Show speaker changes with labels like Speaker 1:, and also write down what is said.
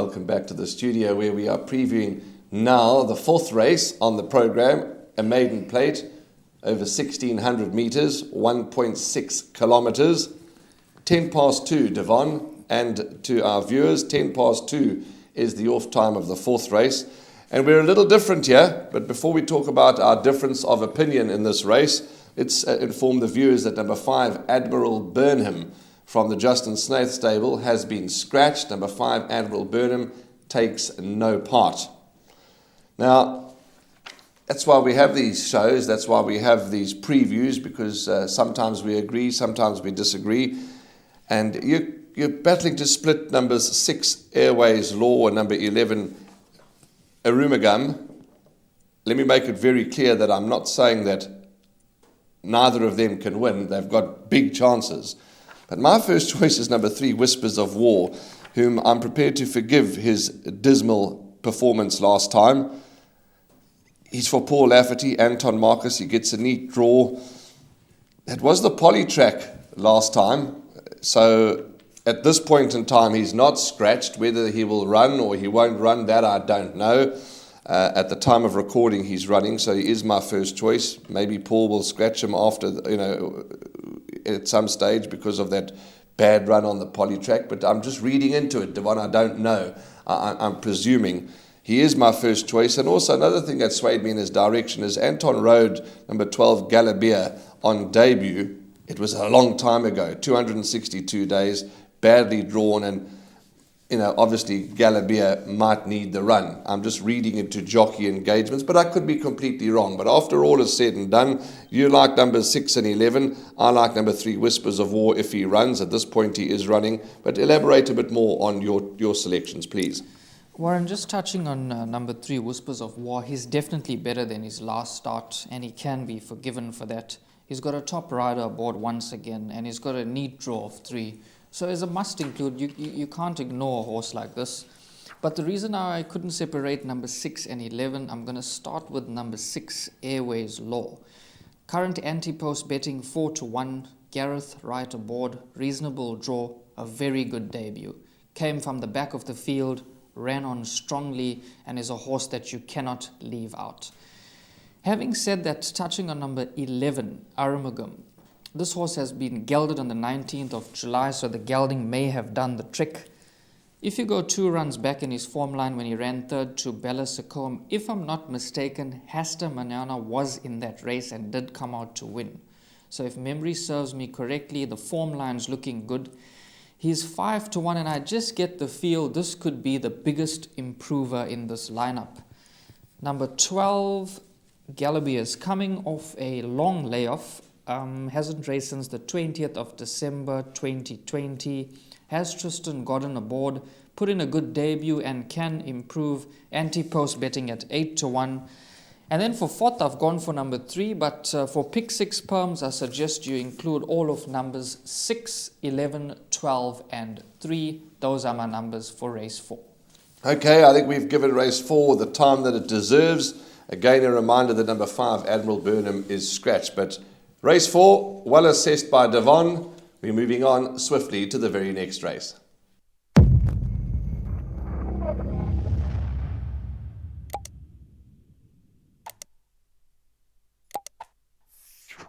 Speaker 1: Welcome back to the studio where we are previewing now the fourth race on the program, a maiden plate over 1,600 metres, 1.6 kilometres, 10 past 2, Devon, and to our viewers, 10 past 2 is the off time of the fourth race. And we're a little different here, but before we talk about our difference of opinion in this race, let's inform the viewers that number 5, Admiral Burnham, from the Justin Snaith stable has been scratched. Number 5, Admiral Burnham, takes no part. Now, that's why we have these shows, that's why we have these previews, because sometimes we agree, sometimes we disagree. And you're battling to split numbers 6, Airways Law, and number 11, Arumagam. Let me make it very clear that I'm not saying that neither of them can win. They've got big chances. But my first choice is number 3, Whispers of War, whom I'm prepared to forgive his dismal performance last time. He's for Paul Lafferty, Anton Marcus. He gets a neat draw. It was the poly track last time. So at this point in time, he's not scratched. Whether he will run or he won't run, that I don't know. At the time of recording, he's running, so he is my first choice. Maybe Paul will scratch him after, at some stage because of that bad run on the poly track. But I'm just reading into it, Devon. I don't know. I'm presuming. He is my first choice. And also another thing that swayed me in his direction is Anton Road, number 12, Galabia, on debut. It was a long time ago, 262 days, badly drawn, and obviously Galabia might need the run. I'm just reading into jockey engagements, but I could be completely wrong. But after all is said and done, you like numbers 6 and 11. I like number 3, Whispers of War, if he runs. At this point, he is running. But elaborate a bit more on your selections, please.
Speaker 2: Warren, just touching on number 3, Whispers of War, he's definitely better than his last start, and he can be forgiven for that. He's got a top rider aboard once again, and he's got a neat draw of 3. So as a must include, you can't ignore a horse like this. But the reason I couldn't separate number 6 and 11, I'm going to start with number 6, Airways Law. Current anti-post betting 4-1, Gareth right aboard, reasonable draw, a very good debut. Came from the back of the field, ran on strongly, and is a horse that you cannot leave out. Having said that, touching on number 11, Arumagam, this horse has been gelded on the 19th of July, so the gelding may have done the trick. If you go 2 runs back in his form line when he ran third to Bella Sacom, if I'm not mistaken, Hasta Manana was in that race and did come out to win. So if memory serves me correctly, the form line's looking good. He's 5-1, and I just get the feel this could be the biggest improver in this lineup. Number 12, Galabia, is coming off a long layoff. Hasn't raced since the 20th of December 2020. Has Tristan Godden aboard, put in a good debut and can improve. Anti-post betting at 8-1. And then for 4th, I've gone for number 3, but for pick 6 perms, I suggest you include all of numbers 6, 11, 12, and 3. Those are my numbers for race 4.
Speaker 1: Okay, I think we've given race 4 the time that it deserves. Again, a reminder that number 5, Admiral Burnham, is scratched. But race 4, well assessed by Devon. We're moving on swiftly to the very next race.